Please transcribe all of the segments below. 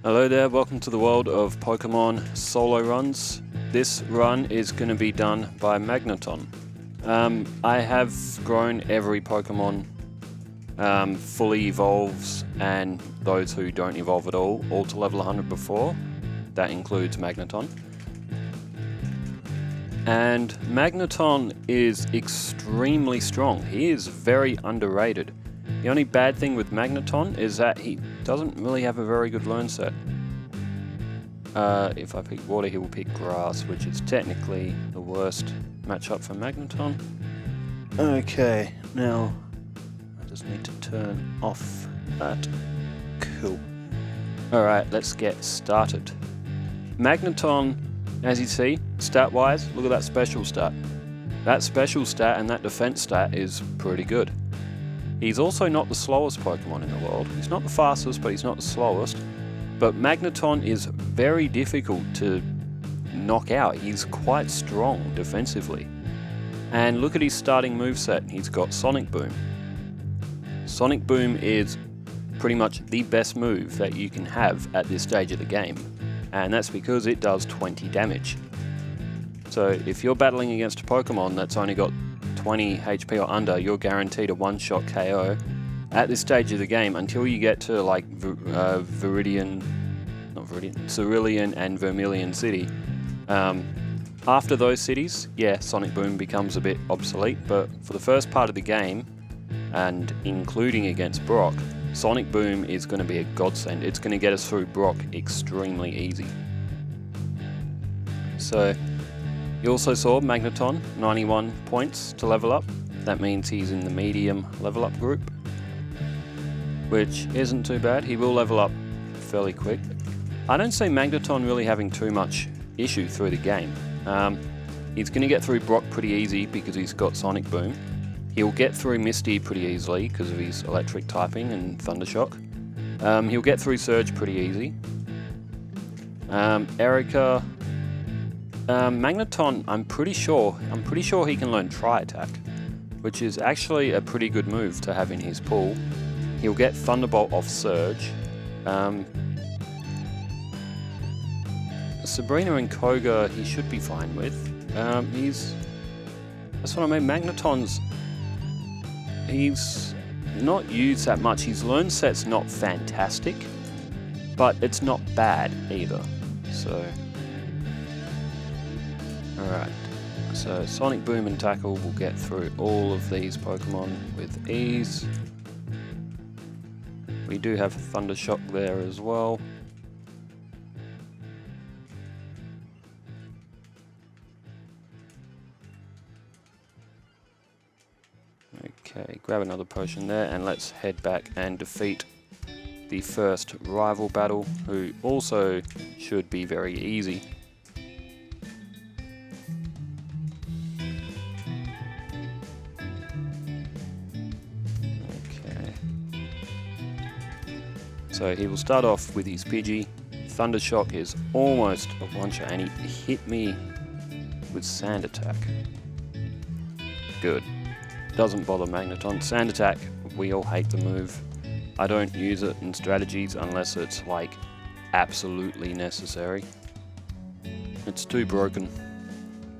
Hello there, welcome to the world of Pokemon solo runs. This run is going to be done by Magneton. I have grown every Pokemon fully evolves and those who don't evolve at all to level 100 before. That includes Magneton. And Magneton is extremely strong. He is very underrated. The only bad thing with Magneton is that he doesn't really have a very good learn set. If I pick water, he will pick grass, which is technically the worst matchup for Magneton. Okay, now I just need to turn off that. Cool. Alright, let's get started. Magneton, as you see, stat-wise, look at that special stat. That special stat and that defense stat is pretty good. He's also not the slowest Pokemon in the world. He's not the fastest, but he's not the slowest. But Magneton is very difficult to knock out. He's quite strong defensively. And look at his starting moveset. He's got Sonic Boom. Sonic Boom is pretty much the best move that you can have at this stage of the game. And that's because it does 20 damage. So if you're battling against a Pokemon that's only got 20 HP or under, you're guaranteed a one-shot KO at this stage of the game until you get to like Cerulean and Vermilion City. After those cities, yeah, Sonic Boom becomes a bit obsolete, but for the first part of the game, and including against Brock, Sonic Boom is going to be a godsend. It's going to get us through Brock extremely easy. So, you also saw Magneton, 91 points to level up. That means he's in the medium level up group, which isn't too bad. He will level up fairly quick. I don't see Magneton really having too much issue through the game. He's going to get through Brock pretty easy because he's got Sonic Boom. He'll get through Misty pretty easily because of his electric typing and Thundershock. He'll get through Surge pretty easy. Erica, Magneton, I'm pretty sure he can learn Tri-Attack, which is actually a pretty good move to have in his pool. He'll get Thunderbolt off Surge. Sabrina and Koga, he should be fine with. That's what I mean. Magneton's, he's not used that much. His learn set's not fantastic, but it's not bad either. So, alright. So Sonic Boom and Tackle will get through all of these Pokemon with ease. We do have Thundershock there as well. Okay, grab another potion there and let's head back and defeat the first rival battle, who also should be very easy. Okay. So he will start off with his Pidgey. Thundershock is almost a one-shot and he hit me with Sand Attack. Good. Doesn't bother Magneton. Sand Attack, we all hate the move. I don't use it in strategies unless it's like absolutely necessary. It's too broken.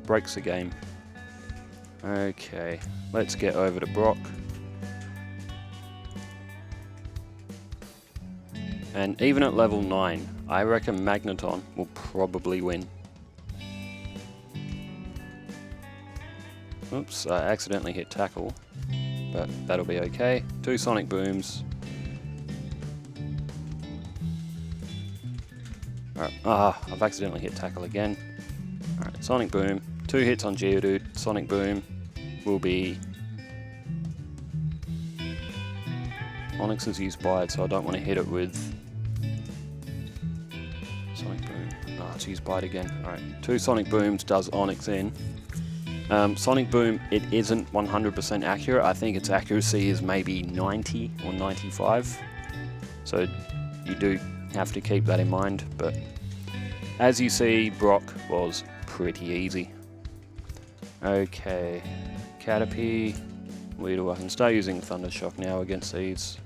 Breaks the game. Okay, let's get over to Brock. And even at level 9, I reckon Magneton will probably win. Oops, I accidentally hit Tackle, but that'll be okay. 2 Sonic Booms. Alright, I've accidentally hit Tackle again. Alright, Sonic Boom. 2 hits on Geodude. Sonic Boom will be... Onix is used Bite, so I don't want to hit it with... Sonic Boom. Oh, it's used Bite again. Alright, 2 Sonic Booms does Onix in. Sonic Boom, it isn't 100% accurate. I think its accuracy is maybe 90 or 95. So you do have to keep that in mind. But as you see, Brock was pretty easy. Okay, Caterpie, Weedle. I can start using Thundershock now against these.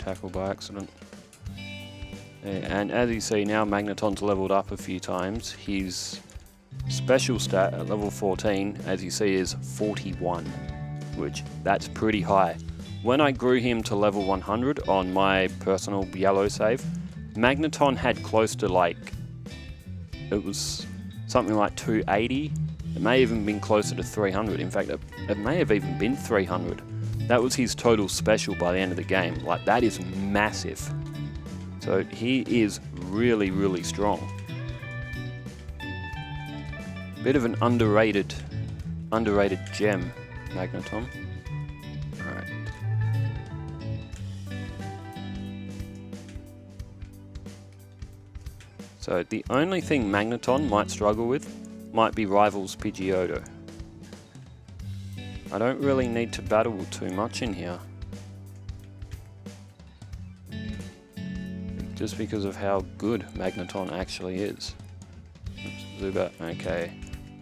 tackle by accident. And as you see now, Magneton's leveled up a few times. His special stat at level 14, as you see, is 41, which that's pretty high. When I grew him to level 100 on my personal yellow save, Magneton had close to it was something like 280. It may have even been closer to 300. In fact, it may have even been 300. That was his total special by the end of the game. Like, that is massive. So he is really, really strong. Bit of an underrated gem, Magneton. Alright. So the only thing Magneton might struggle with might be Rival's Pidgeotto. I don't really need to battle too much in here, just because of how good Magneton actually is. Oops, Zubat, okay.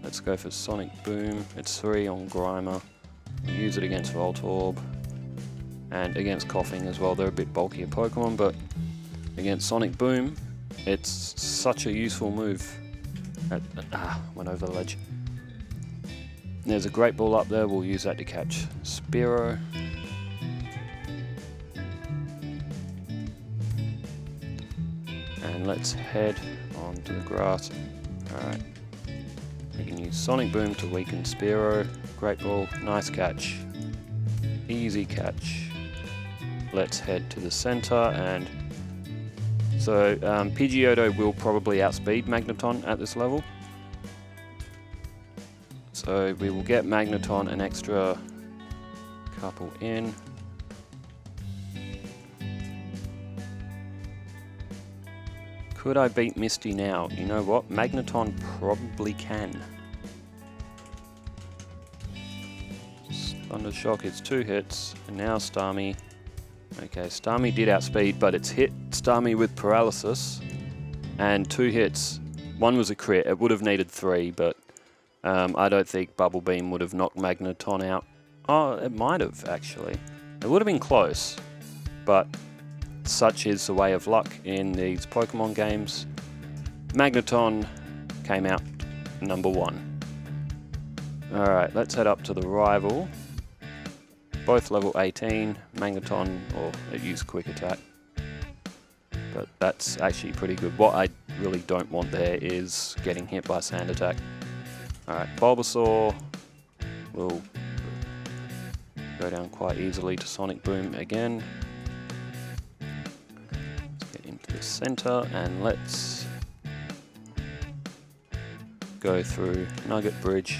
Let's go for Sonic Boom. It's 3 on Grimer. We'll use it against Voltorb. And against Coughing as well. They're a bit bulkier Pokemon, but against Sonic Boom, it's such a useful move. Went over the ledge. There's a Great Ball up there. We'll use that to catch Spearow. And let's head onto the grass. Alright. We can use Sonic Boom to weaken Spearow. Great Ball, nice catch. Easy catch. Let's head to the center, and so Pidgeotto will probably outspeed Magneton at this level. So we will get Magneton an extra couple in. Could I beat Misty now? You know what? Magneton probably can. Thunder Shock is 2 hits, and now Starmie. Okay, Starmie did outspeed, but it's hit Starmie with Paralysis, and 2 hits. One was a crit. It would have needed 3, but I don't think Bubble Beam would have knocked Magneton out. Oh, it might have, actually. It would have been close, but such is the way of luck in these Pokemon games. Magneton came out number 1. Alright, let's head up to the rival. Both level 18. Magneton, or it used Quick Attack. But that's actually pretty good. What I really don't want there is getting hit by Sand Attack. Alright, Bulbasaur will go down quite easily to Sonic Boom again. Let's get into the center, and let's go through Nugget Bridge.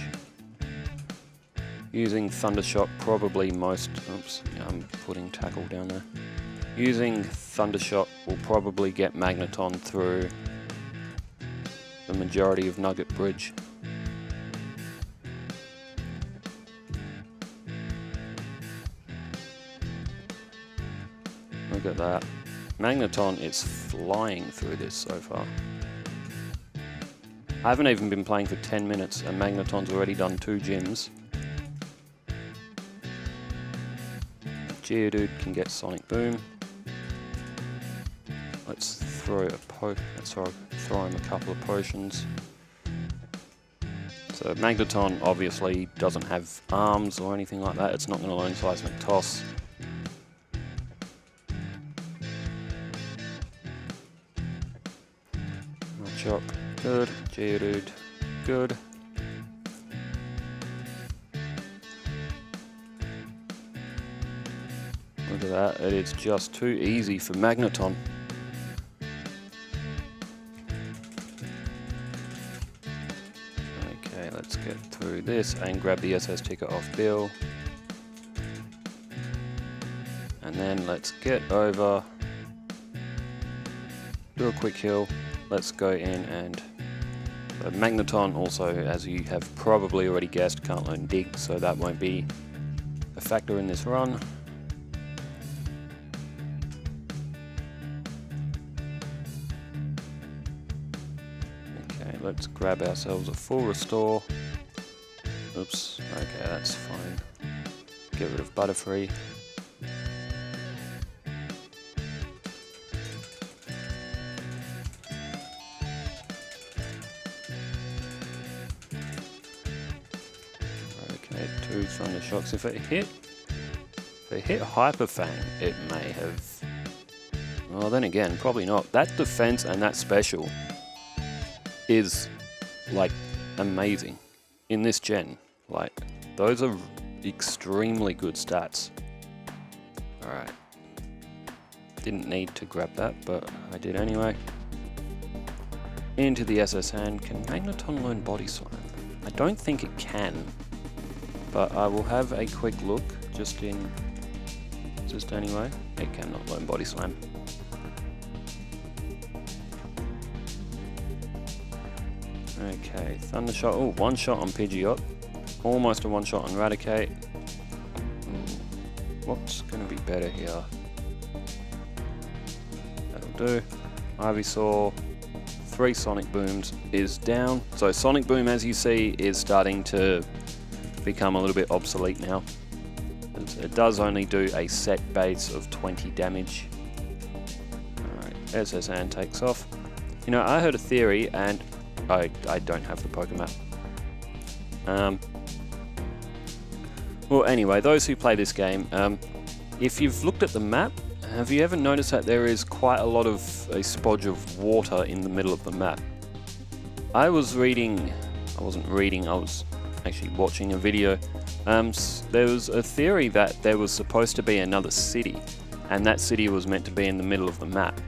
Using Thunder Shock probably most... Oops, yeah, I'm putting Tackle down there. Using Thunder Shock will probably get Magneton through the majority of Nugget Bridge. Look at that. Magneton is flying through this so far. I haven't even been playing for 10 minutes and Magneton's already done 2 gyms. Geodude can get Sonic Boom. Let's throw him a couple of potions. So Magneton obviously doesn't have arms or anything like that. It's not going to learn Seismic Toss. Chop, good. Geodude, good. Look at that, it is just too easy for Magneton. Okay, let's get through this and grab the SS ticket off Bill. And then let's get over, do a quick heal. Let's go in and Magneton also, as you have probably already guessed, can't learn Dig, so that won't be a factor in this run. Okay, let's grab ourselves a full restore. Oops, okay, that's fine. Get rid of Butterfree. 2 Thunder Shocks. If it hit Hyper Fang, it may have. Well, then again, probably not. That defense and that special is like amazing in this gen. Like, those are extremely good stats. Alright. Didn't need to grab that, but I did anyway. Into the SS hand. Can Magneton learn Body Slam? I don't think it can, but I will have a quick look just anyway. It cannot learn Body Slam. Okay, Thunder Shot. Oh, 1 shot on Pidgeot. Almost a 1 shot on Raticate. What's going to be better here? That'll do. Ivysaur. 3 Sonic Booms is down. So Sonic Boom, as you see, is starting to become a little bit obsolete now. It does only do a set base of 20 damage. Alright, SS Hand takes off. You know, I heard a theory, and I don't have the Pokemap. Well, anyway, those who play this game, if you've looked at the map, have you ever noticed that there is quite a lot of a spodge of water in the middle of the map? I was actually watching a video. There was a theory that there was supposed to be another city, and that city was meant to be in the middle of the map.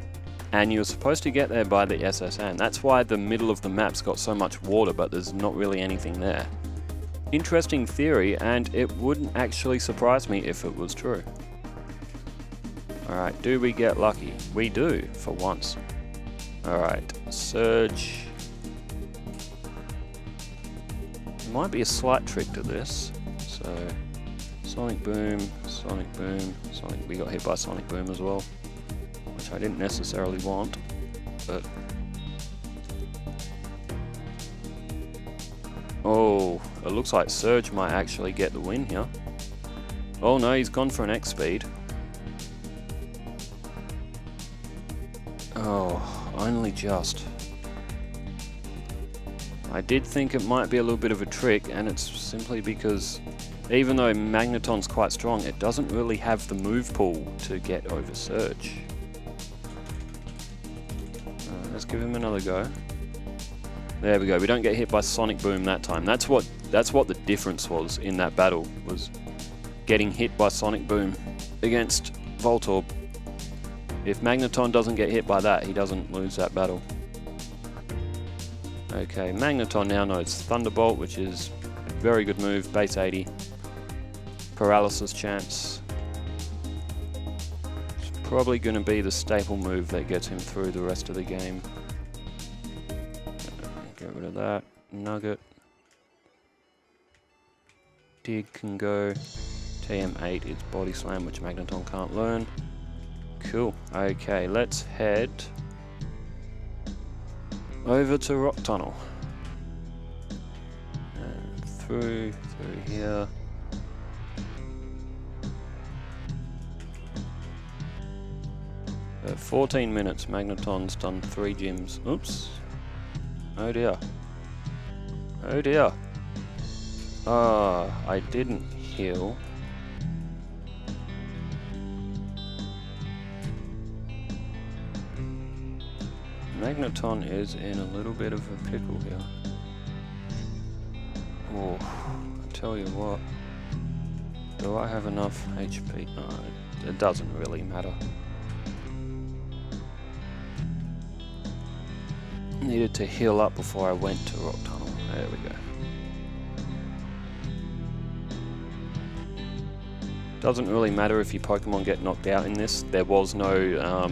And you were supposed to get there by the SSN. That's why the middle of the map's got so much water, but there's not really anything there. Interesting theory, and it wouldn't actually surprise me if it was true. Alright, do we get lucky? We do, for once. Alright, Surge. There might be a slight trick to this. So, Sonic Boom, Sonic Boom, Sonic. We got hit by Sonic Boom as well, which I didn't necessarily want, but. Oh, it looks like Surge might actually get the win here. Oh no, he's gone for an X speed. Oh, only just. I did think it might be a little bit of a trick, and it's simply because even though Magneton's quite strong, it doesn't really have the move pool to get over Surge. Let's give him another go. There we go, we don't get hit by Sonic Boom that time. That's what the difference was in that battle, was getting hit by Sonic Boom against Voltorb. If Magneton doesn't get hit by that, he doesn't lose that battle. Okay, Magneton now knows Thunderbolt, which is a very good move, base 80. Paralysis chance. It's probably going to be the staple move that gets him through the rest of the game. Get rid of that. Nugget. Dig can go. TM8 is Body Slam, which Magneton can't learn. Cool. Okay, let's head over to Rock Tunnel. And through here. At 14 minutes, Magneton's done 3 gyms. Oops. Oh dear. Oh dear. I didn't heal. Magneton is in a little bit of a pickle here. Oh, I tell you what. Do I have enough HP? No, it doesn't really matter. Needed to heal up before I went to Rock Tunnel. There we go. Doesn't really matter if your Pokemon get knocked out in this. There was no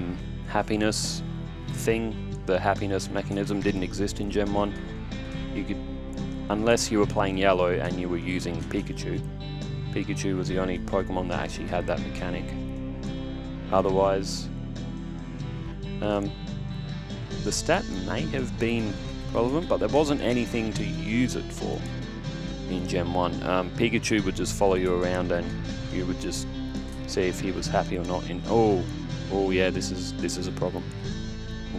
happiness thing. The happiness mechanism didn't exist in Gen 1. You could, unless you were playing Yellow and you were using Pikachu. Pikachu was the only Pokemon that actually had that mechanic. Otherwise, the stat may have been relevant, but there wasn't anything to use it for in Gen 1. Pikachu would just follow you around and you would just see if he was happy or not. Oh yeah, this is a problem.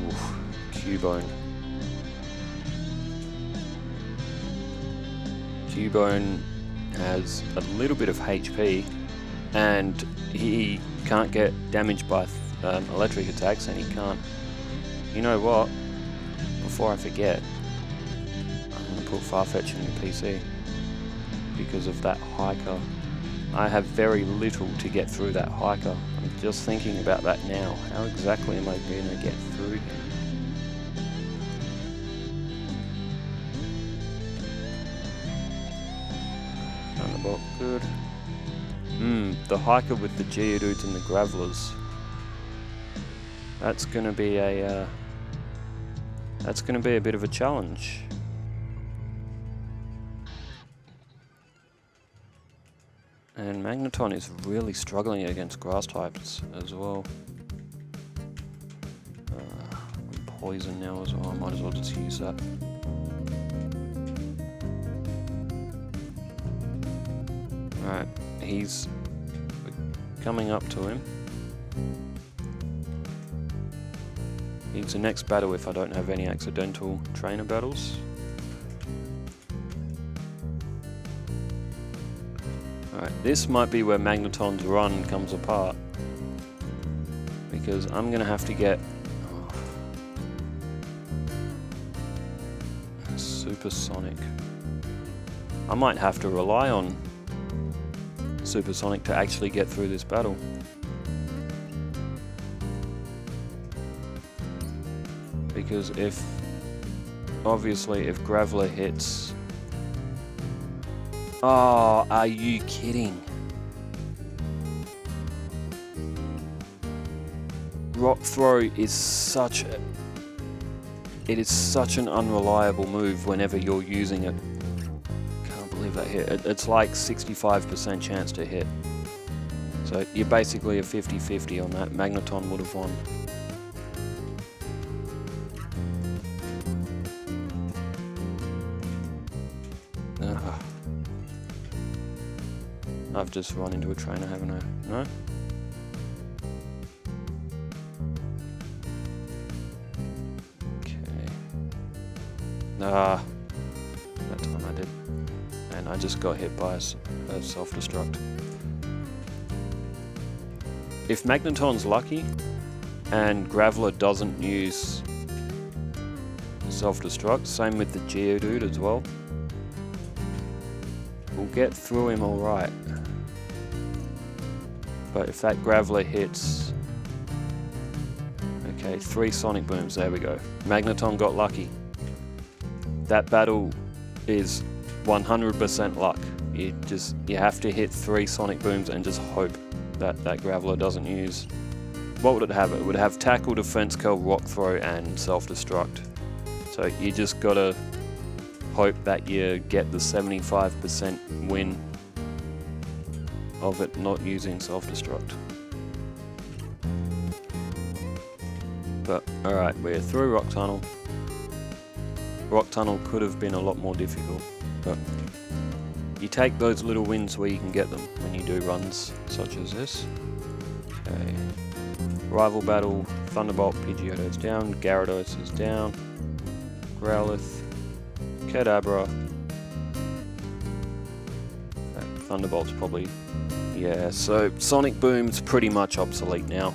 Oof. Cubone. Cubone has a little bit of HP, and he can't get damaged by electric attacks, and he can't... You know what? Before I forget, I'm going to put Farfetch in the PC because of that hiker. I have very little to get through that hiker. I'm just thinking about that now. How exactly am I going to get through him? Thunderbolt, good. The hiker with the Geodudes and the Gravelers. That's going to be a bit of a challenge. And Magneton is really struggling against grass types as well. Poison now as well, I might as well just use that. Alright, he's coming up to him. It's the next battle if I don't have any accidental trainer battles. Alright, this might be where Magneton's run comes apart, because I'm gonna have to get Supersonic. I might have to rely on Supersonic to actually get through this battle. Because if Graveler hits... Oh, are you kidding? Rock Throw is such a... It is such an unreliable move whenever you're using it. Can't believe that hit. It's like 65% chance to hit. So you're basically a 50-50 on that. Magneton would have won. I've just run into a trainer, haven't I? No? Okay. That time I did. And I just got hit by a self-destruct. If Magneton's lucky, and Graveler doesn't use self-destruct, same with the Geodude as well, we'll get through him alright. But if that Graveler hits... Okay, 3 Sonic Booms, there we go. Magneton got lucky. That battle is 100% luck. You have to hit 3 Sonic Booms and just hope that Graveler doesn't use... What would it have? It would have Tackle, Defense Curl, Rock Throw, and Self-Destruct. So you just gotta hope that you get the 75% win of it not using self-destruct. But alright, we're through Rock Tunnel. Rock Tunnel could have been a lot more difficult, but you take those little wins where you can get them when you do runs such as this. Okay. Rival battle, Thunderbolt, Pidgeotto's down, Gyarados is down, Growlithe, Kadabra. Thunderbolt's probably... Yeah, so Sonic Boom's pretty much obsolete now.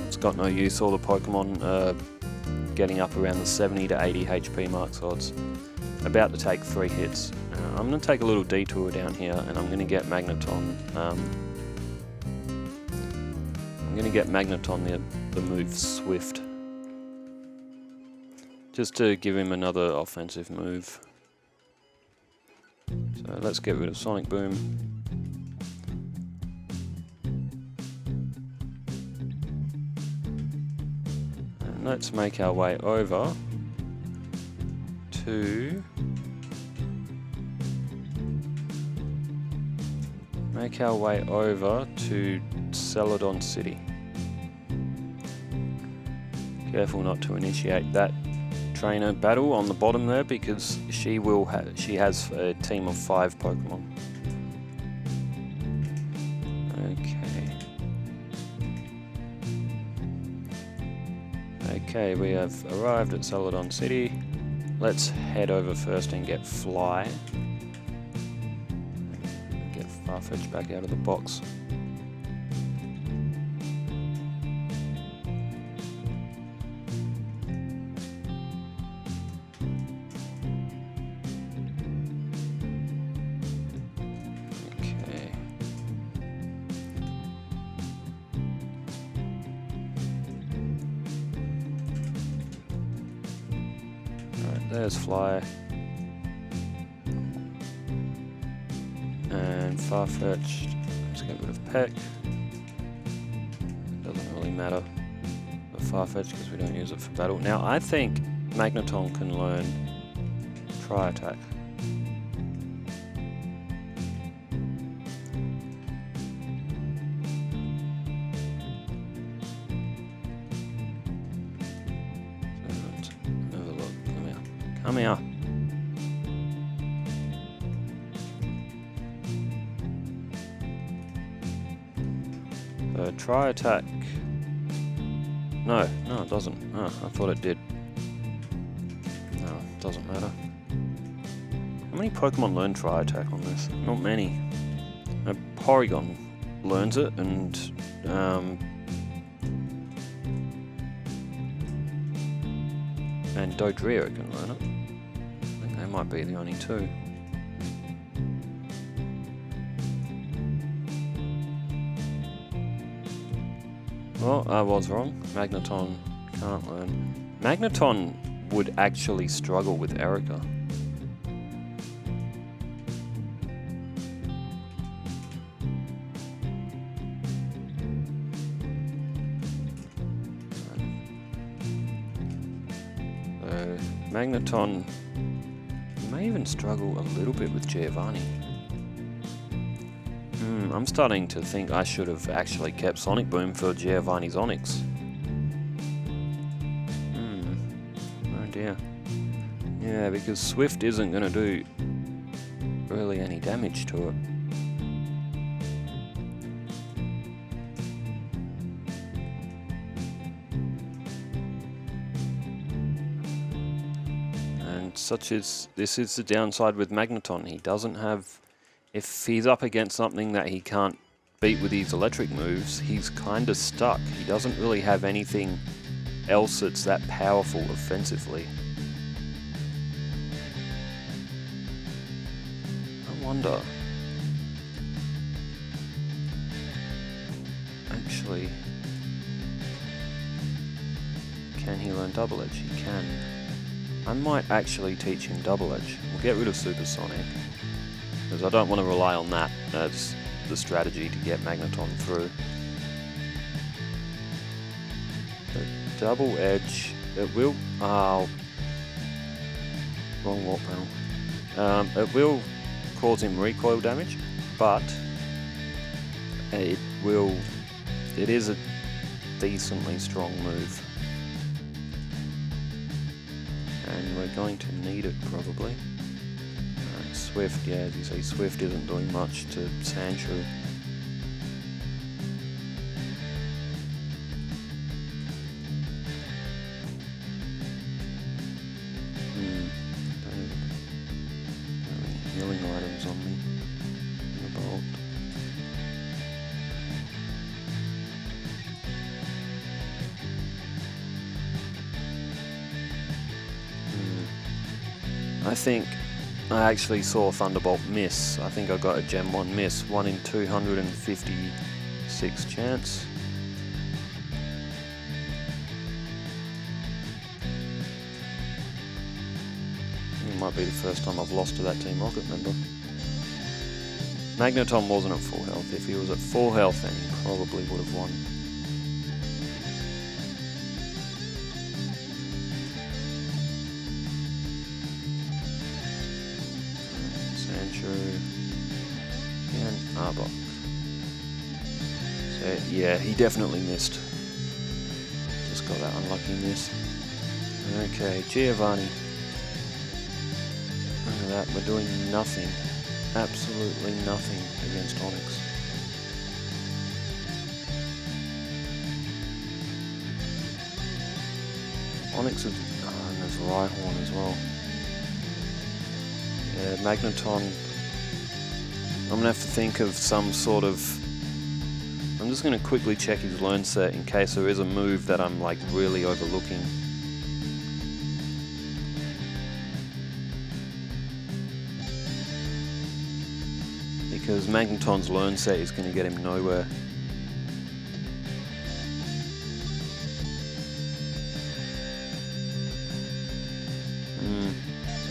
It's got no use. All the Pokemon getting up around the 70 to 80 HP mark, so it's about to take 3 hits. I'm going to take a little detour down here, and I'm going to get Magneton. I'm going to get Magneton the move Swift, just to give him another offensive move. So let's get rid of Sonic Boom. And let's make our way over to... Celadon City. Careful not to initiate that trainer battle on the bottom there, because she has a team of 5 Pokemon. Okay, we have arrived at Celadon City. Let's head over first and get Fly. Farfetch back out of the box. Okay. Alright, there's Fly. And Farfetched. Let's get rid of Peck. Doesn't really matter for Farfetched because we don't use it for battle. Now I think Magneton can learn Tri-Attack. Let's have a look. Come here. Come here. Tri-Attack. No, it doesn't. Oh, I thought it did. No, it doesn't matter. How many Pokemon learn Tri-Attack on this? Not many. Porygon learns it, and Dodrio can learn it. I think they might be the only two. Well, I was wrong. Magneton can't learn. Magneton would actually struggle with Erica. So, Magneton may even struggle a little bit with Giovanni. I'm starting to think I should have actually kept Sonic Boom for Giovanni's Onix. Oh dear. Yeah, because Swift isn't going to do really any damage to it. And this is the downside with Magneton. He doesn't have... If he's up against something that he can't beat with his electric moves, he's kind of stuck. He doesn't really have anything else that's that powerful offensively. I wonder... Actually... Can he learn Double Edge? He can. I might actually teach him Double Edge. We'll get rid of Supersonic, because I don't want to rely on that as the strategy to get Magneton through. But Double Edge, it will... Oh, wrong warp panel. It will cause him recoil damage, but it is a decently strong move. And we're going to need it probably. Swift, yeah, as you see, Swift isn't doing much to Sandshrew. Don't have any healing items on me. In the bolt. I think I actually saw Thunderbolt miss. I think I got a Gem 1 miss. 1 in 256 chance. It might be the first time I've lost to that Team Rocket member. Magneton wasn't at full health. If he was at full health, then he probably would have won. And Arbok. So yeah, he definitely missed. Just got that unlucky miss. Okay, Giovanni. Look at that, we're doing nothing. Absolutely nothing against Onix. Onix is... Oh, and there's Rhyhorn as well. Yeah, Magneton... I'm gonna have to think of some sort of... I'm just gonna quickly check his learn set in case there is a move that I'm like really overlooking. Because Magneton's learn set is gonna get him nowhere.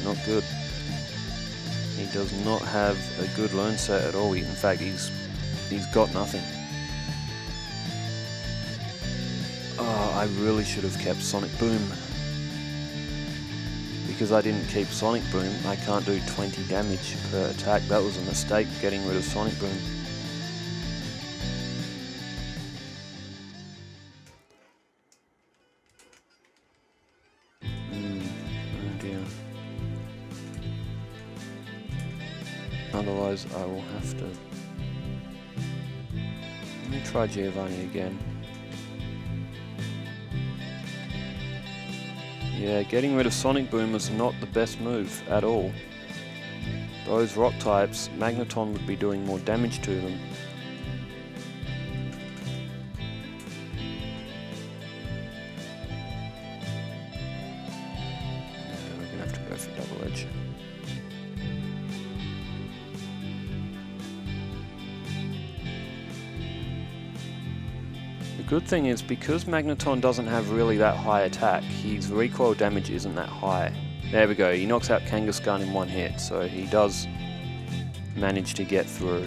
Not good. He does not have a good learn set at all. In fact, he's got nothing. Oh, I really should have kept Sonic Boom. Because I didn't keep Sonic Boom, I can't do 20 damage per attack. That was a mistake, getting rid of Sonic Boom. Oh dear. Otherwise, I will have to... Let me try Giovanni again. Yeah, getting rid of Sonic Boom was not the best move at all. Those rock types, Magneton would be doing more damage to them. Yeah, we're gonna have to go for Double Edge. The good thing is, because Magneton doesn't have really that high attack, his recoil damage isn't that high. There we go, he knocks out Kangaskhan in one hit, so he does manage to get through.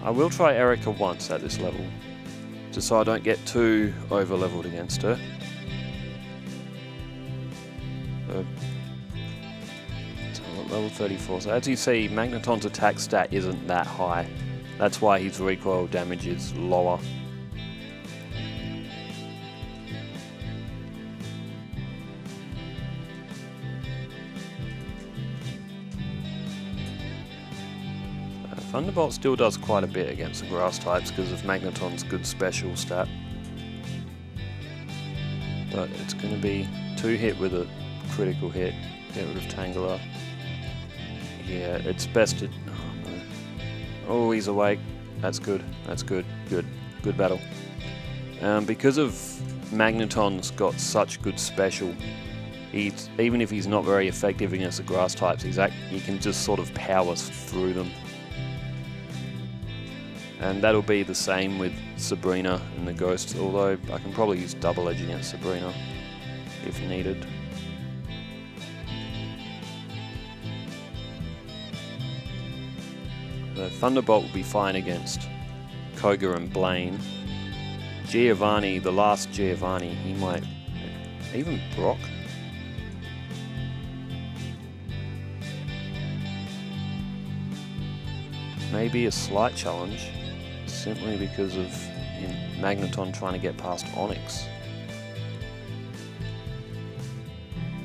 I will try Erica once at this level, just so I don't get too over-leveled against her. Level 34, so as you see, Magneton's attack stat isn't that high. That's why his recoil damage is lower. Thunderbolt still does quite a bit against the grass types because of Magneton's good special stat. But it's going to be 2 hit with a critical hit. Get rid of Tangela. Yeah, it's best to... Oh, no. Oh, he's awake. That's good. That's good. Good. Good battle. Because of Magneton's got such good special, even if he's not very effective against the grass types, he can just sort of power through them. And that'll be the same with Sabrina and the Ghosts, although I can probably use Double Edge against Sabrina if needed. The Thunderbolt will be fine against Koga and Blaine. Giovanni, the last Giovanni, he might... Even Brock? Maybe a slight challenge, simply because of Magneton trying to get past Onyx.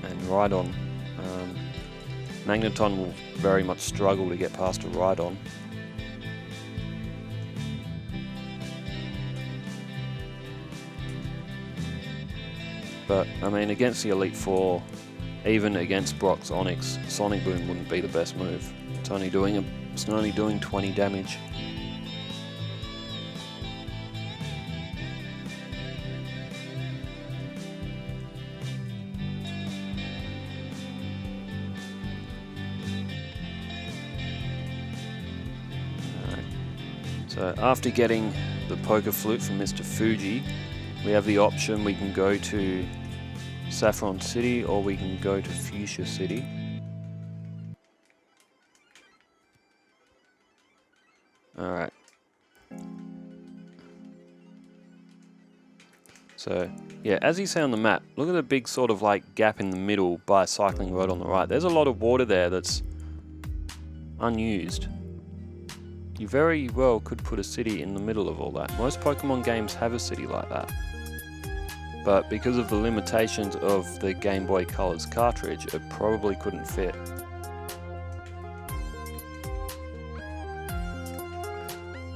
And Rhydon. Magneton will very much struggle to get past a Rhydon. But, I mean, against the Elite Four, even against Brock's Onyx, Sonic Boom wouldn't be the best move. It's only doing 20 damage. So after getting the Poker Flute from Mr. Fuji, we have the option, we can go to Saffron City or we can go to Fuchsia City. Alright. So, yeah, as you see on the map, look at the big sort of like gap in the middle by Cycling Road on the right. There's a lot of water there that's unused. You very well could put a city in the middle of all that. Most Pokemon games have a city like that. But because of the limitations of the Game Boy Color's cartridge, it probably couldn't fit.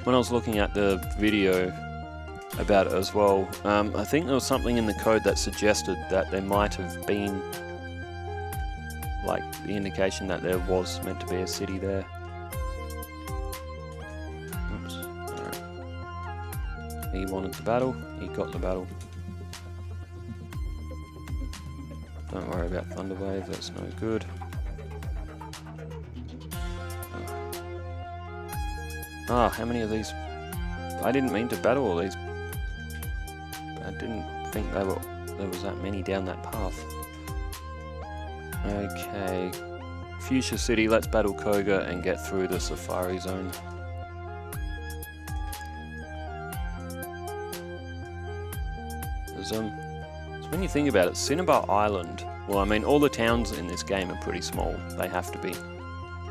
When I was looking at the video about it as well, I think there was something in the code that suggested that there might have been like the indication that there was meant to be a city there. Oops. Alright. He wanted the battle, he got the battle. Don't worry about Thunderwave, that's no good. Ah, how many of these? I didn't mean to battle all these. I didn't think there was that many down that path. Okay. Fuchsia City, let's battle Koga and get through the Safari Zone. So when you think about it, Cinnabar Island, well, I mean, all the towns in this game are pretty small. They have to be.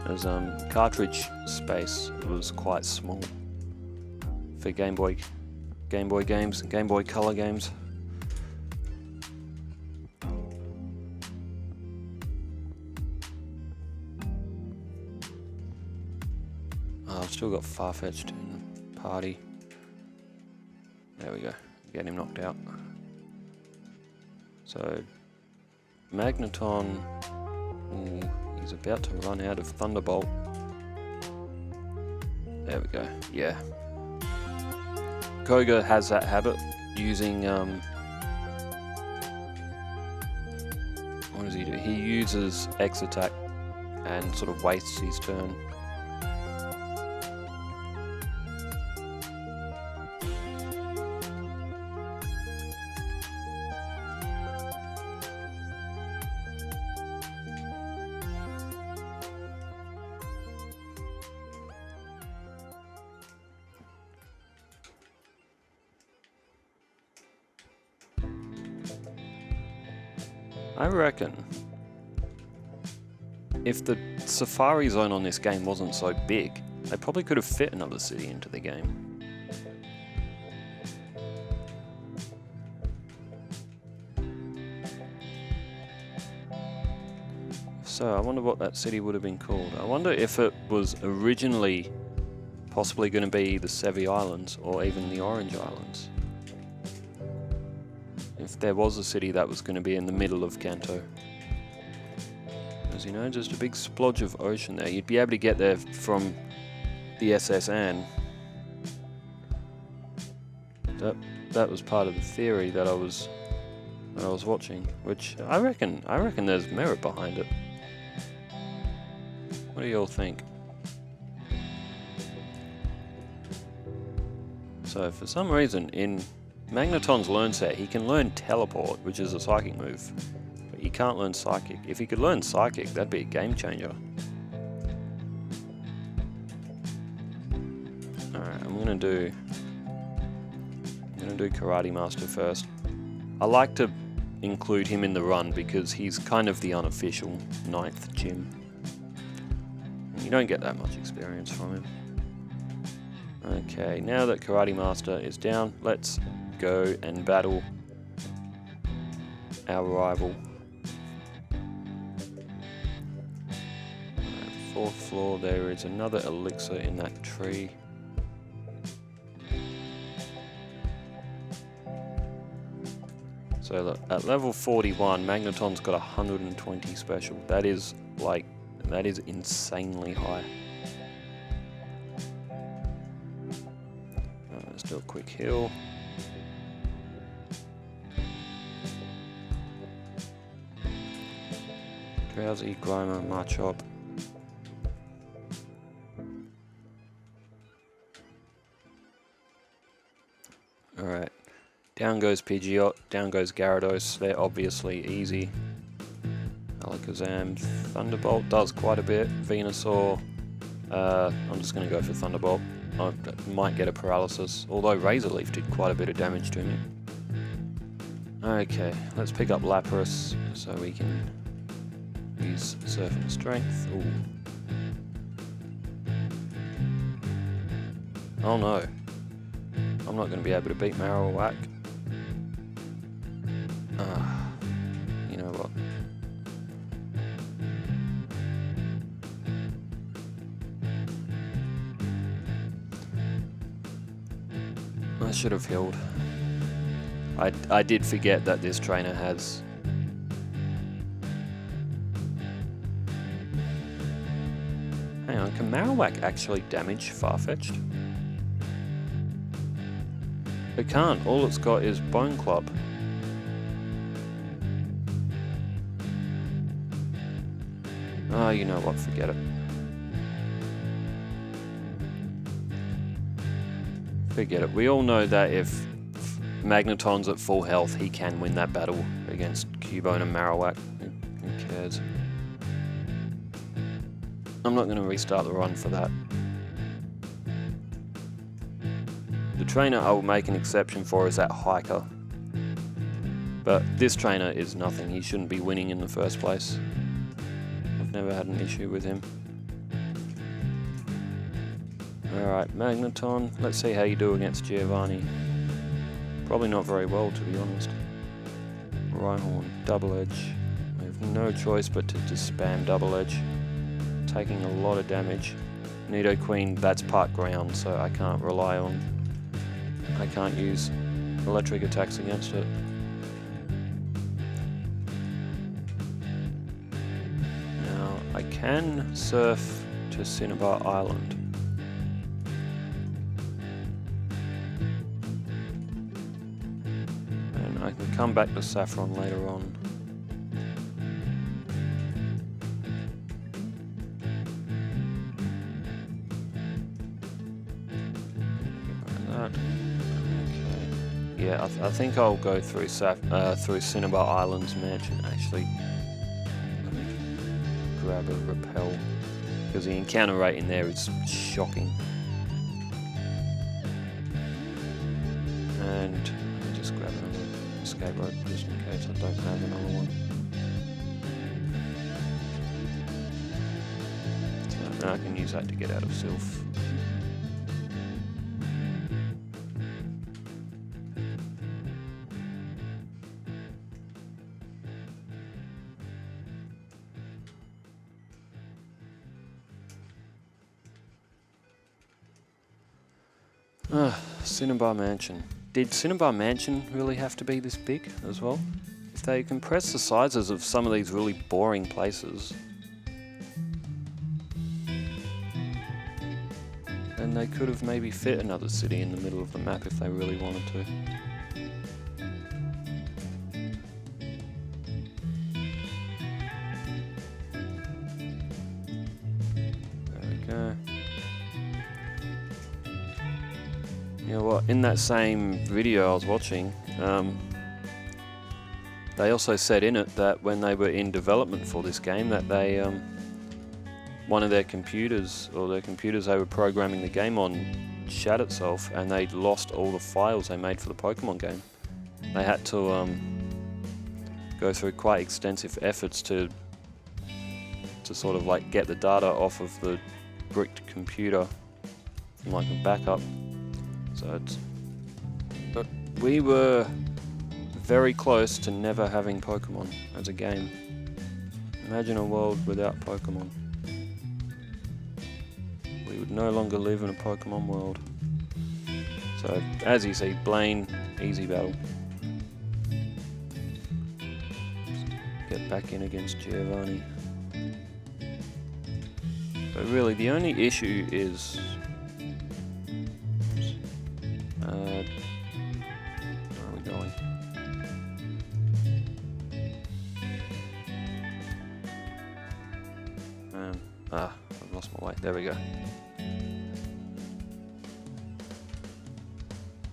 As cartridge space was quite small for Game Boy games and Game Boy Color games. Oh, I've still got Farfetch'd in the party. There we go. Get him knocked out. So Magneton. Ooh, he's about to run out of Thunderbolt. There we go. Yeah. Koga has that habit using what does he do? He uses X attack and sort of wastes his turn. I reckon if the Safari Zone on this game wasn't so big, they probably could have fit another city into the game. So I wonder what that city would have been called. I wonder if it was originally possibly going to be the Sevi Islands or even the Orange Islands. If there was a city that was going to be in the middle of Kanto. As you know, just a big splodge of ocean there. You'd be able to get there from the SS Anne. That was part of the theory that I was watching, which I reckon there's merit behind it. What do you all think? So for some reason in Magneton's learn set, he can learn Teleport, which is a psychic move, but he can't learn Psychic. If he could learn Psychic, that'd be a game changer. Alright, I'm gonna do Karate Master first. I like to include him in the run because he's kind of the unofficial 9th gym. You don't get that much experience from him. Okay, now that Karate Master is down, let's go and battle our rival. Alright, 4th floor, there is another elixir in that tree. So look, at level 41, Magneton's got 120 special. That is insanely high. Let's do a quick heal. Drowsy, Grimer, Machop. Alright. Down goes Pidgeot, down goes Gyarados. They're obviously easy. Alakazam, Thunderbolt does quite a bit. Venusaur. I'm just going to go for Thunderbolt. I might get a paralysis, although Razor Leaf did quite a bit of damage to me. Okay, let's pick up Lapras so we can use Surf and Strength. Ooh. Oh no. I'm not going to be able to beat Marowak. You know what? I should have healed. I did forget that this trainer has Hang on, can Marowak actually damage Farfetch'd? It can't. All it's got is Bone Club. Oh, you know what? Forget it. Forget it. We all know that if Magneton's at full health, he can win that battle against Cubone and Marowak. Who cares? I'm not going to restart the run for that. The trainer I will make an exception for is that Hiker. But this trainer is nothing. He shouldn't be winning in the first place. I've never had an issue with him. Alright, Magneton. Let's see how you do against Giovanni. Probably not very well, to be honest. Rhyhorn, Double Edge. We have no choice but to just spam Double Edge. Taking a lot of damage. Nidoqueen, that's part ground, so I can't rely on... I can't use electric attacks against it. Now, I can surf to Cinnabar Island. And I can come back to Saffron later on. Yeah, I think I'll go through through Cinnabar Island's mansion, actually. Let me grab a repel, because the encounter rate in there is shocking. And let me just grab another escape rope just in case I don't have another one. So I can use that to get out of Sylph. Cinnabar Mansion. Did Cinnabar Mansion really have to be this big as well? If they compress the sizes of some of these really boring places, then they could have maybe fit another city in the middle of the map if they really wanted to. There we go. You know what, in that same video I was watching, they also said in it that when they were in development for this game that they, one of their computers, or their computers they were programming the game on, shat itself and they'd lost all the files they made for the Pokemon game. They had to go through quite extensive efforts to sort of like get the data off of the bricked computer from like a backup. So it's, but we were very close to never having Pokemon as a game. Imagine a world without Pokemon. We would no longer live in a Pokemon world. So as you see, Blaine, easy battle. Get back in against Giovanni. But really the only issue is where are we going? I've lost my way. There we go.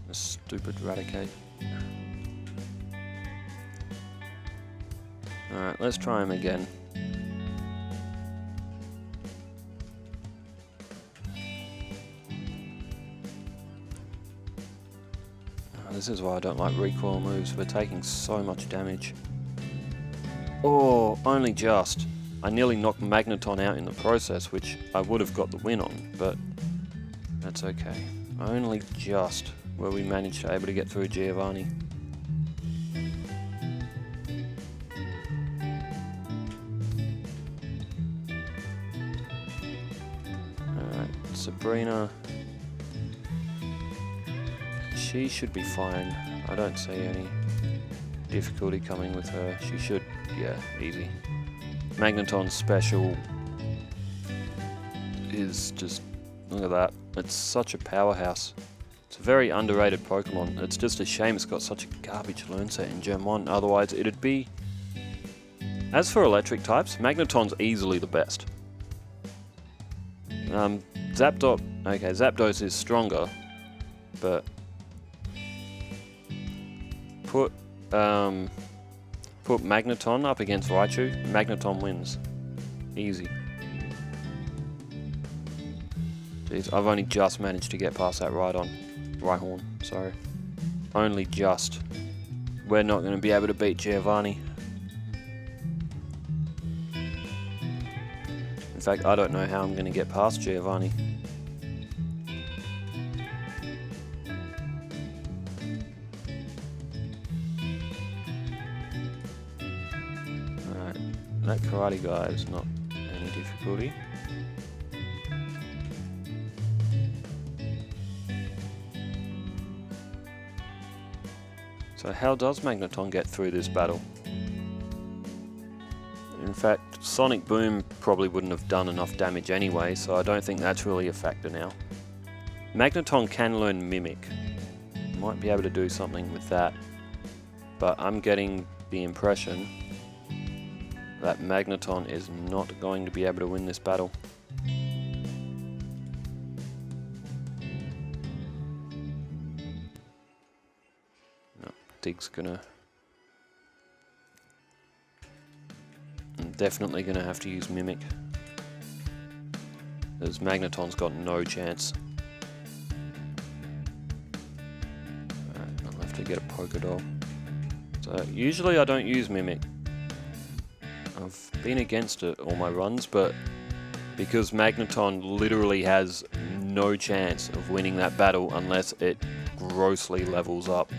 A stupid Raticate. Alright, let's try him again. This is why I don't like recoil moves. We're taking so much damage. Oh, only just. I nearly knocked Magneton out in the process, which I would have got the win on, but that's okay. Only just were we managed to able to get through Giovanni. Alright, Sabrina. She should be fine. I don't see any difficulty coming with her. She should, yeah, easy. Magneton's special is just, look at that. It's such a powerhouse. It's a very underrated Pokemon. It's just a shame it's got such a garbage learn set in Gen 1. Otherwise, it'd be... As for electric types, Magneton's easily the best. Zapdos... Okay, Zapdos is stronger, but... Put Magneton up against Raichu, Magneton wins. Easy. Jeez, I've only just managed to get past that Rhyhorn, sorry. Only just. We're not going to be able to beat Giovanni. In fact, I don't know how I'm going to get past Giovanni. Alright, that karate guy is not any difficulty. So how does Magneton get through this battle? In fact, Sonic Boom probably wouldn't have done enough damage anyway, so I don't think that's really a factor now. Magneton can learn Mimic. Might be able to do something with that. But I'm getting the impression that Magneton is not going to be able to win this battle. Dig's gonna... I'm definitely gonna have to use Mimic, as Magneton's got no chance. Alright, I'll have to get a Pokédoll. So usually I don't use Mimic. I've been against it all my runs, but because Magneton literally has no chance of winning that battle unless it grossly levels up.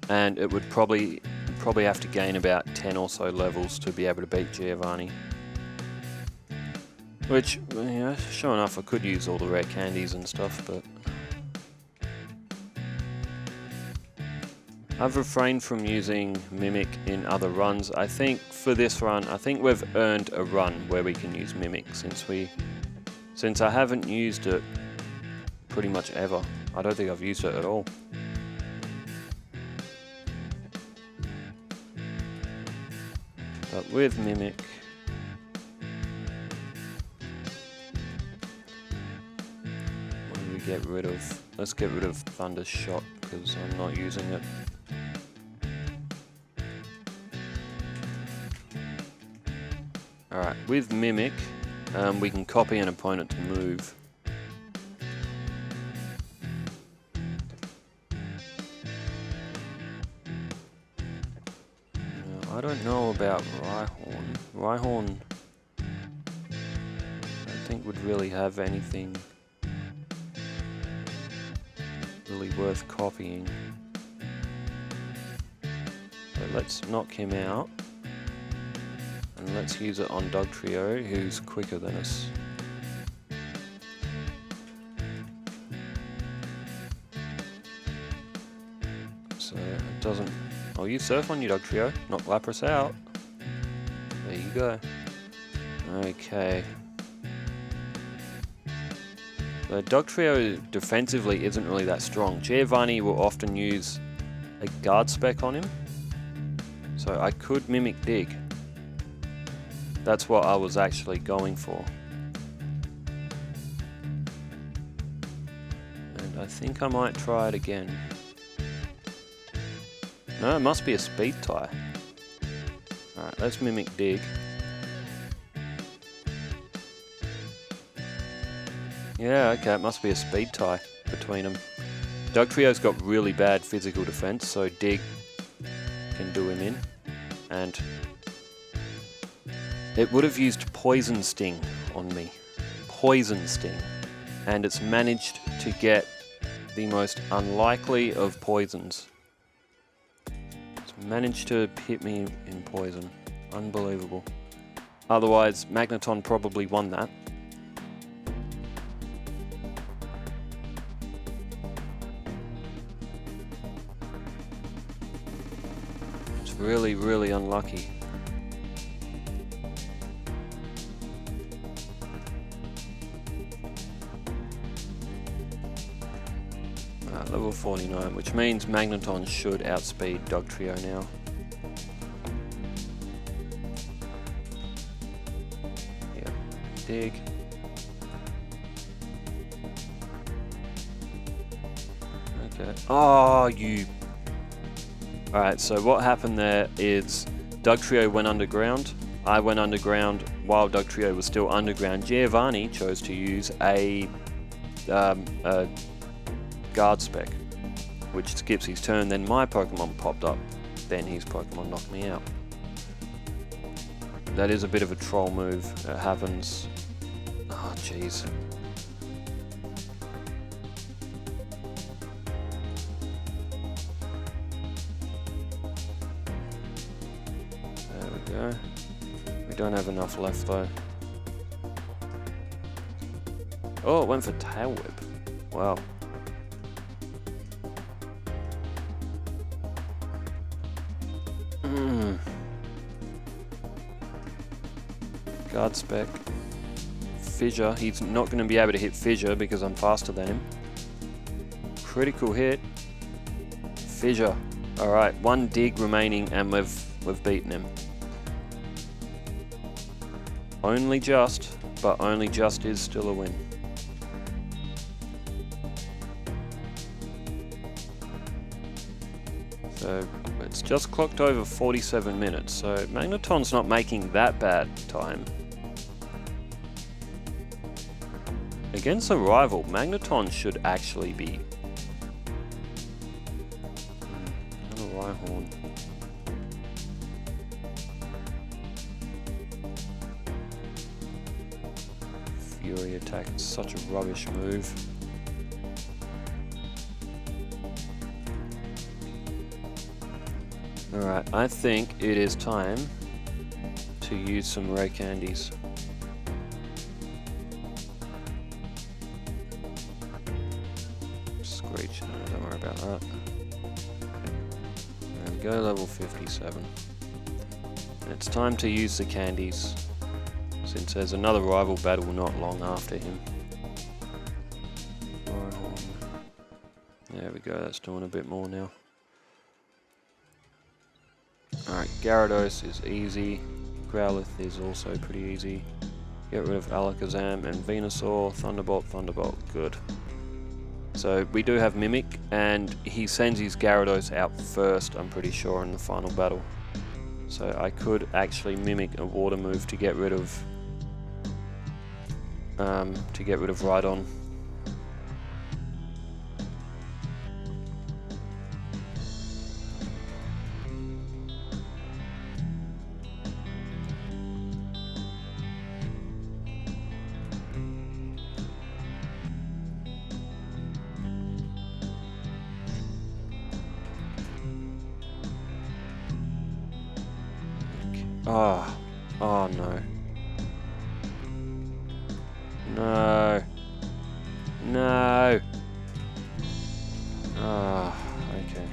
And it would probably have to gain about 10 or so levels to be able to beat Giovanni. Which, yeah, sure enough, I could use all the rare candies and stuff, but... I've refrained from using Mimic in other runs. I think for this run, I think we've earned a run where we can use Mimic since I haven't used it pretty much ever. I don't think I've used it at all. But with Mimic, what do we get rid of? Let's get rid of Thunder Shot because I'm not using it. Alright, with Mimic, we can copy an opponent to move. I don't know about Rhyhorn. Rhyhorn, I don't think would really have anything really worth copying. So let's knock him out. And let's use it on Dugtrio, who's quicker than us. So it doesn't... I'll use Surf on you, Dugtrio. Knock Lapras out. There you go. Okay. So Dugtrio defensively isn't really that strong. Giovanni will often use a guard spec on him. So I could Mimic Dig. That's what I was actually going for. And I think I might try it again. No, it must be a speed tie. Alright, let's Mimic Dig. Yeah, okay, it must be a speed tie between them. Dugtrio's got really bad physical defense, so Dig can do him in. And it would have used Poison Sting on me. Poison Sting. And it's managed to get the most unlikely of poisons. Managed to hit me in poison. Unbelievable. Otherwise, Magneton probably won that. It's really, really unlucky. 49, which means Magneton should outspeed Dog Trio now. Yep, dig. Okay. Oh, you... Alright, so what happened there is Dug Trio went underground. I went underground while Dug Trio was still underground. Giovanni chose to use a guard spec, which skips his turn. Then my Pokemon popped up. Then his Pokemon knocked me out. That is a bit of a troll move. It happens. Oh, jeez. There we go. We don't have enough left though. Oh, it went for Tail Whip. Wow. Guard spec. Fissure. He's not going to be able to hit Fissure because I'm faster than him. Critical hit. Fissure. Alright, one dig remaining and we've beaten him. Only just, but only just is still a win. So it's just clocked over 47 minutes, so Magneton's not making that bad time. Against a rival, Magneton should actually be... Another Rhyhorn. Fury attack, it's such a rubbish move. Alright, I think it is time to use some rare candies. Screech, no, don't worry about that. There we go, level 57. And it's time to use the candies, since there's another rival battle not long after him. There we go, that's doing a bit more now. Alright, Gyarados is easy, Growlithe is also pretty easy. Get rid of Alakazam and Venusaur, Thunderbolt, Thunderbolt, good. So we do have Mimic, and he sends his Gyarados out first, I'm pretty sure, in the final battle. So I could actually mimic a water move to get rid of Rhydon. Oh, oh no. No. No. Ah, okay.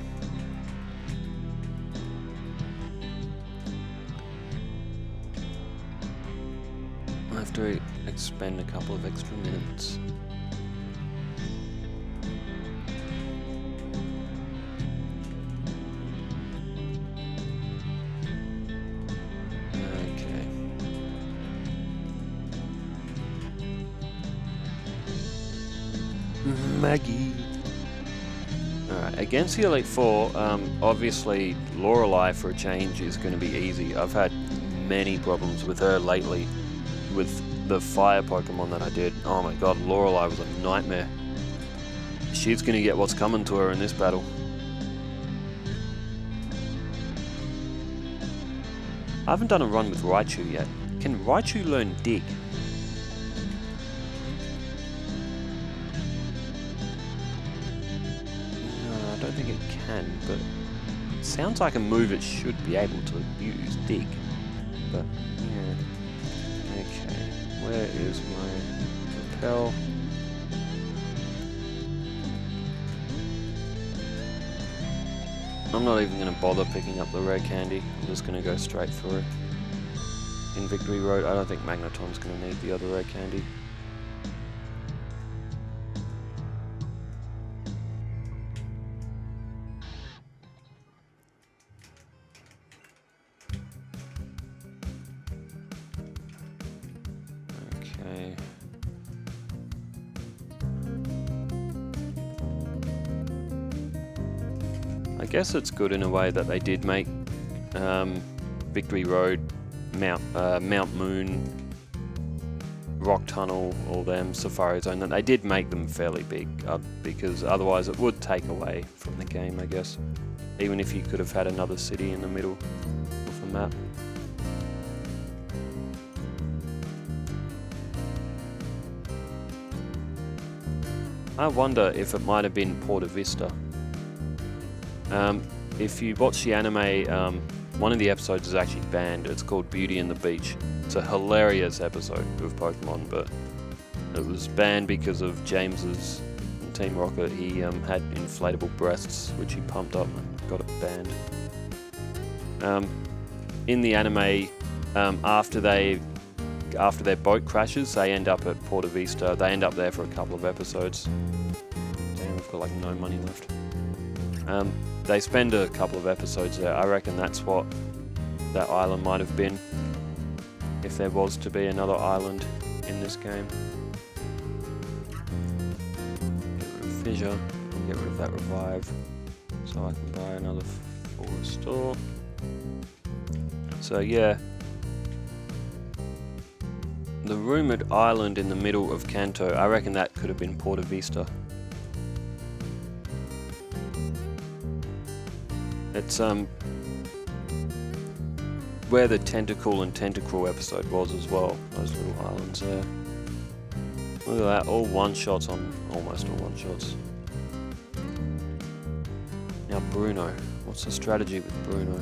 I have to expend a couple of extra minutes. Maggie. Alright, against the Elite Four, obviously Lorelei for a change is going to be easy. I've had many problems with her lately with the fire Pokemon that I did. Oh my god, Lorelei was a nightmare. She's going to get what's coming to her in this battle. I haven't done a run with Raichu yet. Can Raichu learn Dig? I don't think it can, but it sounds like a move it should be able to use, Dig. But, yeah. Okay, where is my Repel? I'm not even going to bother picking up the rare candy, I'm just going to go straight through. In Victory Road, I don't think Magneton's going to need the other rare candy. Okay. I guess it's good in a way that they did make Victory Road, Mount Moon, Rock Tunnel, all them, Safari Zone, that they did make them fairly big, because otherwise it would take away from the game, I guess. Even if you could have had another city in the middle of the map. I wonder if it might have been Porta Vista. If you watch the anime, one of the episodes is actually banned. It's called Beauty and the Beach. It's a hilarious episode of Pokemon, but it was banned because of James's Team Rocket. He had inflatable breasts, which he pumped up and got it banned. In the anime, after their boat crashes, they end up at Porta Vista. They end up there for a couple of episodes. Damn, I've got like no money left. They spend a couple of episodes there. I reckon that's what that island might have been, if there was to be another island in this game. Get rid of Fissure, and get rid of that Revive, so I can buy another full restore. So yeah, the rumoured island in the middle of Kanto, I reckon that could have been Porta Vista. It's where the Tentacle and Tentacruel episode was as well, those little islands there. Look at that, all one-shots on, almost all one-shots. Now Bruno, what's the strategy with Bruno?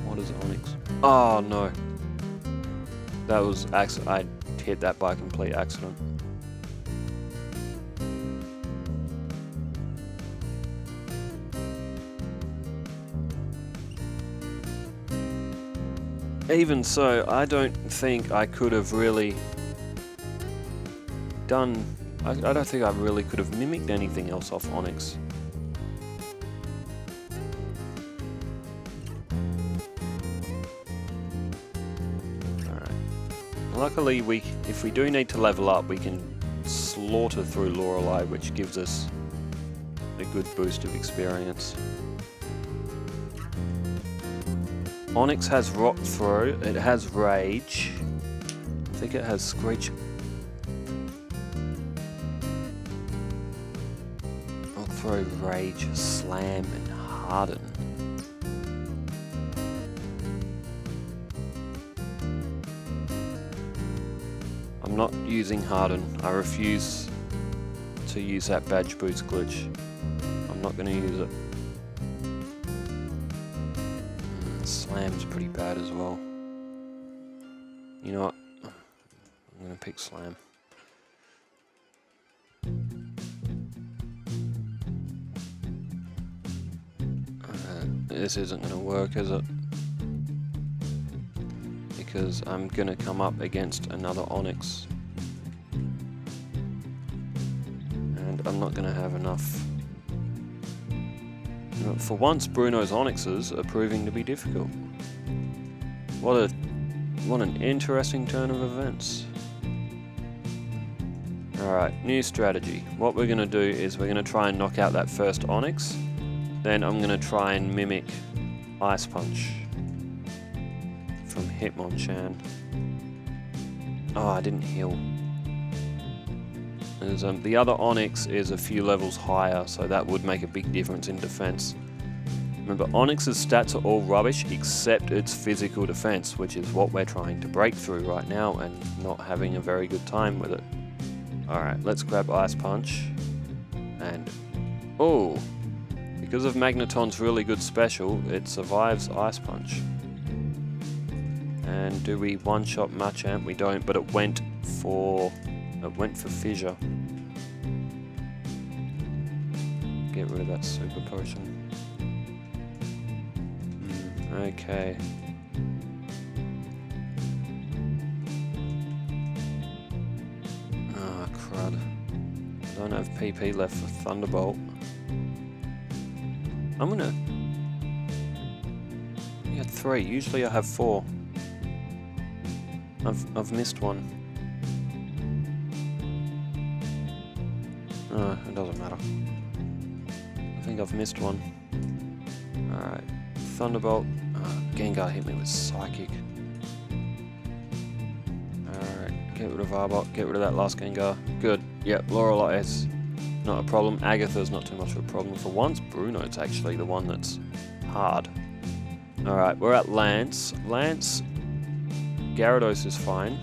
What is Onyx? Oh no! That was I hit that by complete accident. Even so, I don't think I could have really done... I don't think I really could have mimicked anything else off Onyx. Alright. Luckily, if we do need to level up, we can slaughter through Lorelei, which gives us a good boost of experience. Onyx has Rock Throw, it has Rage, I think it has Screech. Rock Throw, Rage, Slam, and Harden. I'm not using Harden, I refuse to use that Badge Boots glitch. I'm not going to use it. Slam's pretty bad as well. You know what? I'm going to pick Slam. This isn't going to work, is it? Because I'm going to come up against another Onyx. And I'm not going to have enough. For once, Bruno's Onyxes are proving to be difficult. What an interesting turn of events. Alright, new strategy. What we're going to do is we're going to try and knock out that first Onyx. Then I'm going to try and mimic Ice Punch from Hitmonchan. Oh, I didn't heal. The other Onyx is a few levels higher, so that would make a big difference in defense. Remember, Onyx's stats are all rubbish except its physical defense, which is what we're trying to break through right now and not having a very good time with it. Alright, let's grab Ice Punch. And, oh, because of Magneton's really good special, it survives Ice Punch. And do we one-shot Machamp? We don't, but it went for Fissure. Get rid of that Super Potion. Okay. Ah, crud. I don't have PP left for Thunderbolt. I'm gonna... Yeah, 3. Usually I have 4. I've missed one. No, it doesn't matter. I think I've missed one. Alright. Thunderbolt. Gengar hit me with Psychic. Alright. Get rid of Arbok. Get rid of that last Gengar. Good. Yep, Lorelei is not a problem. Agatha's not too much of a problem. For once, Bruno's actually the one that's hard. Alright, we're at Lance. Lance, Gyarados is fine.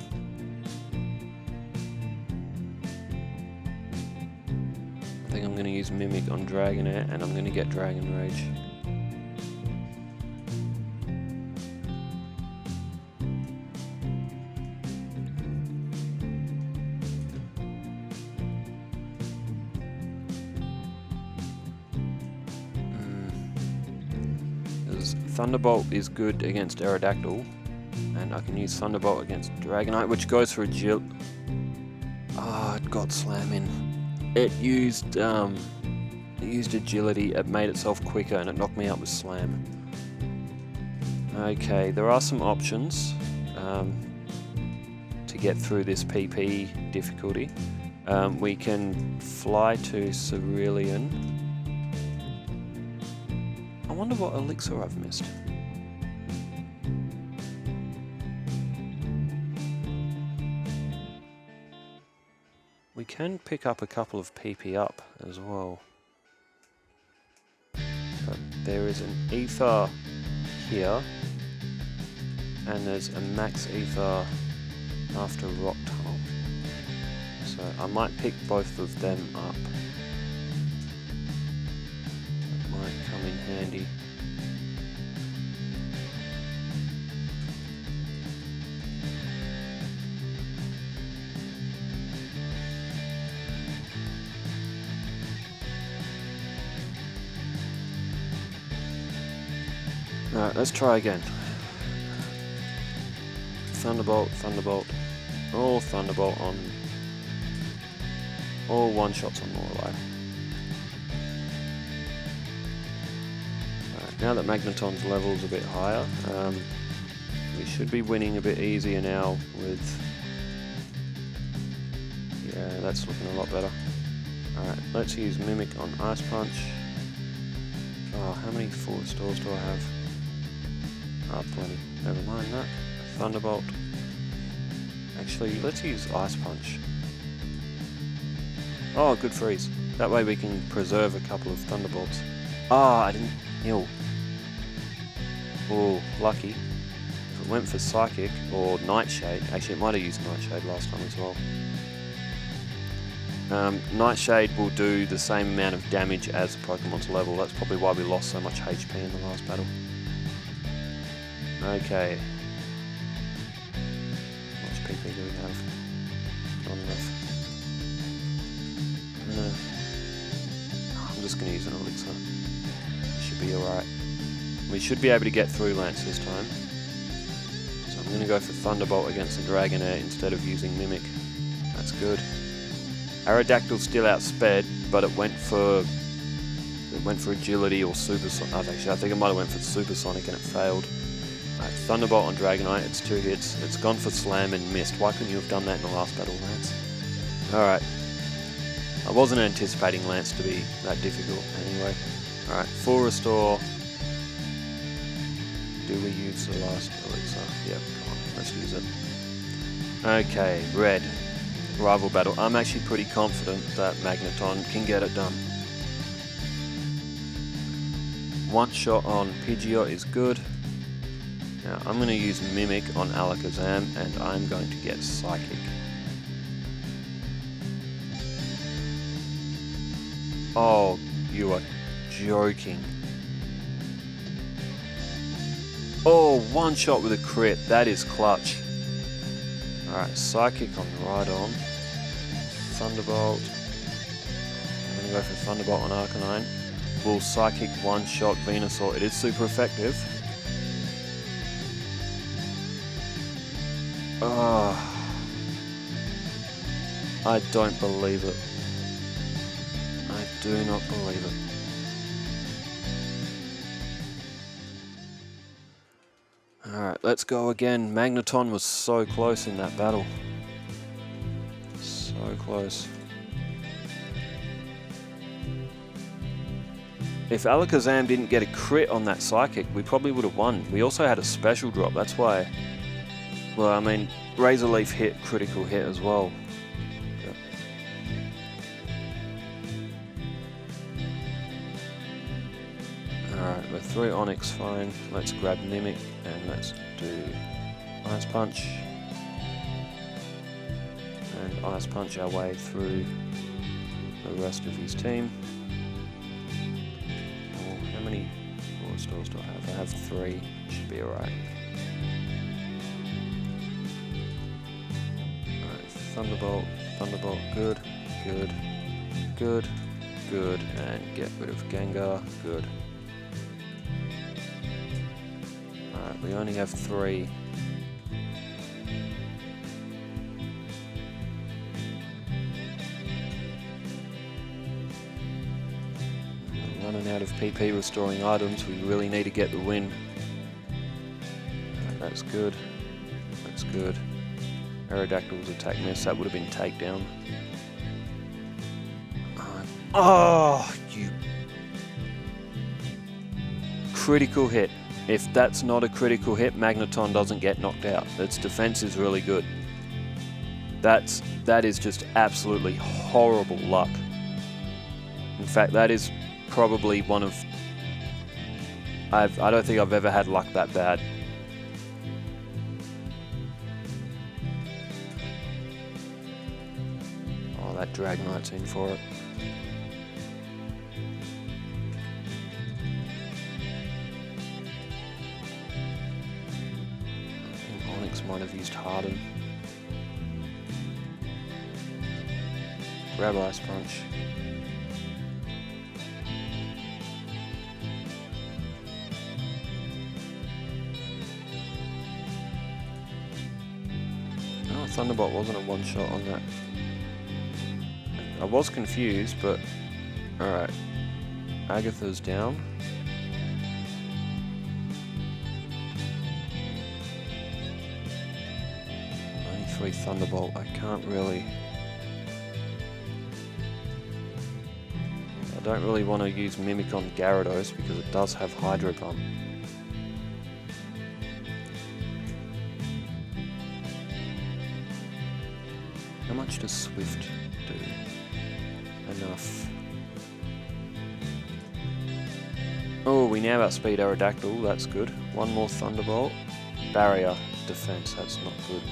I think I'm going to use Mimic on Dragonair, and I'm going to get Dragon Rage. Thunderbolt is good against Aerodactyl, and I can use Thunderbolt against Dragonite, which goes for Agility. It got Slam in. It used Agility, it made itself quicker, and it knocked me out with Slam. Okay, there are some options to get through this PP difficulty. We can fly to Cerulean. I wonder what elixir I've missed. We can pick up a couple of PP up as well. But there is an Ether here, and there's a Max Ether after Rock Tunnel. So I might pick both of them up. Come in handy. Alright, let's try again. Thunderbolt, Thunderbolt. All Thunderbolt on. All one-shots on Lorelei. Now that Magneton's level's a bit higher, we should be winning a bit easier now with... Yeah, that's looking a lot better. Alright, let's use Mimic on Ice Punch. Oh, how many full restores do I have? Plenty. Never mind that. Thunderbolt. Actually, let's use Ice Punch. Oh, good freeze. That way we can preserve a couple of Thunderbolts. I didn't... Ew. Oh, lucky. If it went for Psychic or Nightshade, actually it might have used Nightshade last time as well. Nightshade will do the same amount of damage as Pokemon's level. That's probably why we lost so much HP in the last battle. Okay. How much PP do we have? Not enough. I'm just going to use an elixir. Should be alright. We should be able to get through Lance this time. So I'm going to go for Thunderbolt against the Dragonair instead of using Mimic. That's good. Aerodactyl's still outsped, but it went for Agility or Supersonic. Actually, I think it might have went for Supersonic and it failed. Thunderbolt on Dragonite, it's 2 hits. It's gone for Slam and missed. Why couldn't you have done that in the last battle, Lance? Alright. I wasn't anticipating Lance to be that difficult anyway. Alright, full restore. Do we use the last elixir? Yep, come on, let's use it. Okay, red. Rival battle. I'm actually pretty confident that Magneton can get it done. One shot on Pidgeot is good. Now I'm going to use Mimic on Alakazam and I'm going to get Psychic. Oh, you are joking. Oh, one shot with a crit. That is clutch. Alright, Psychic on Rhydon. Thunderbolt. I'm going to go for Thunderbolt on Arcanine. Will Psychic one-shot Venusaur. It is super effective. I don't believe it. I do not believe it. Alright, let's go again. Magneton was so close in that battle. So close. If Alakazam didn't get a crit on that Psychic, we probably would have won. We also had a special drop, that's why... Well, I mean, Razor Leaf hit, critical hit as well. Alright, we're through Onyx, fine. Let's grab Mimic and let's do Ice Punch. And Ice Punch our way through the rest of his team. How many Water Stores do I have? I have 3. Should be alright. Alright, Thunderbolt, Thunderbolt, good, good, good, good, and get rid of Gengar, good. Alright, we only have 3. Running out of PP restoring items, we really need to get the win. Right, that's good. That's good. Aerodactyl's attack miss, that would have been takedown. Oh, you... Critical hit. If that's not a critical hit, Magneton doesn't get knocked out. Its defense is really good. That is just absolutely horrible luck. In fact, that is probably one of... I don't think I've ever had luck that bad. Oh, that Dragonite's in for it. I think Onyx might have used Harden. Grab Ice Punch. Thunderbolt wasn't a one-shot on that. I was confused, but... Alright. Agatha's down. Only 3 Thunderbolt. I can't really... I don't really want to use Mimic on Gyarados because it does have Hydro Pump. How much does Swift do? Enough. Oh, we now outspeed Aerodactyl, that's good. One more Thunderbolt. Barrier, defense, that's not good.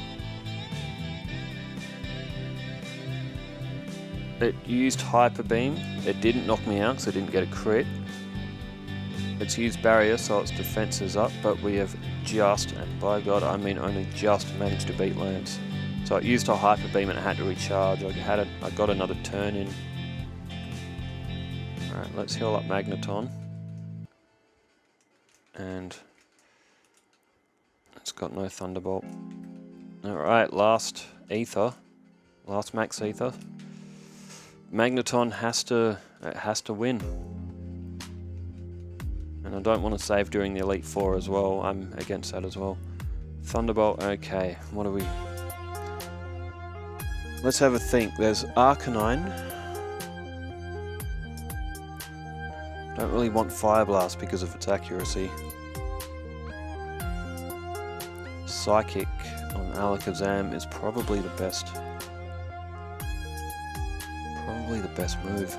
It used Hyper Beam. It didn't knock me out because I didn't get a crit. It's used Barrier, so its defense is up, but we have just, and by God, I mean only just, managed to beat Lance. So it used a Hyper Beam and it had to recharge. I got another turn in. Alright, let's heal up Magneton. And it's got no Thunderbolt. Alright, last Ether. Last Max Ether. Magneton has to win. And I don't want to save during the Elite Four as well. I'm against that as well. Thunderbolt, okay. What do we... Let's have a think. There's Arcanine. Don't really want Fire Blast because of its accuracy. Psychic on Alakazam is probably the best. Probably the best move.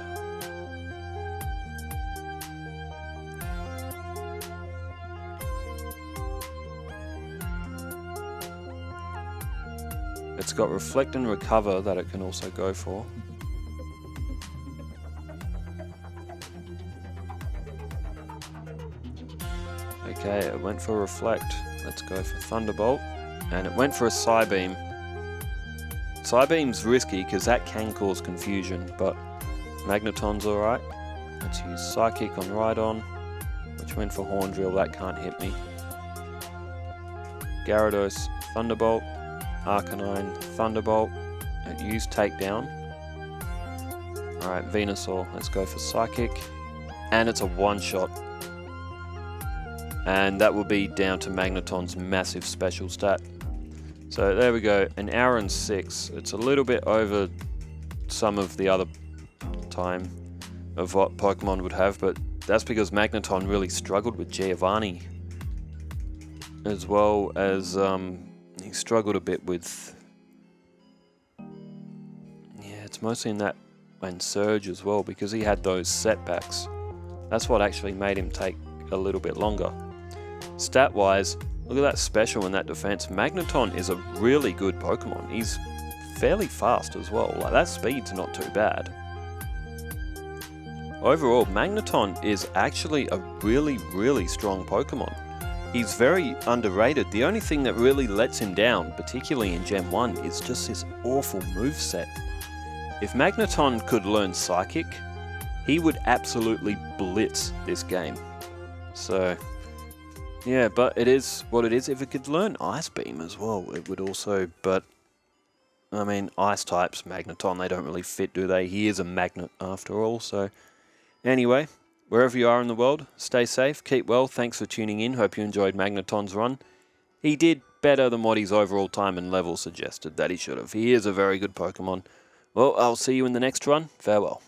It's got Reflect and Recover that it can also go for. Okay, it went for Reflect. Let's go for Thunderbolt. And it went for a Psybeam. Psybeam's risky because that can cause confusion, but Magneton's alright. Let's use Psychic on Rhydon, which went for Horn Drill, that can't hit me. Gyarados, Thunderbolt. Arcanine, Thunderbolt, and use Takedown. Alright, Venusaur, let's go for Psychic. And it's a one-shot. And that will be down to Magneton's massive special stat. So there we go, an hour and 6. It's a little bit over some of the other time of what Pokemon would have, but that's because Magneton really struggled with Giovanni, as well as he struggled a bit with, yeah, it's mostly in that and Surge as well, because he had those setbacks. That's what actually made him take a little bit longer. Stat wise, look at that special and that defense. Magneton is a really good Pokemon. He's fairly fast as well. Like, that speed's not too bad. Overall, Magneton is actually a really, really strong Pokemon. He's very underrated. The only thing that really lets him down, particularly in Gen 1, is just his awful moveset. If Magneton could learn Psychic, he would absolutely blitz this game. So, yeah, but it is what it is. If it could learn Ice Beam as well, it would also, but, I mean, Ice types, Magneton, they don't really fit, do they? He is a magnet after all, so... Anyway, wherever you are in the world, stay safe, keep well, thanks for tuning in, hope you enjoyed Magneton's run. He did better than what his overall time and level suggested that he should have. He is a very good Pokemon. Well, I'll see you in the next run. Farewell.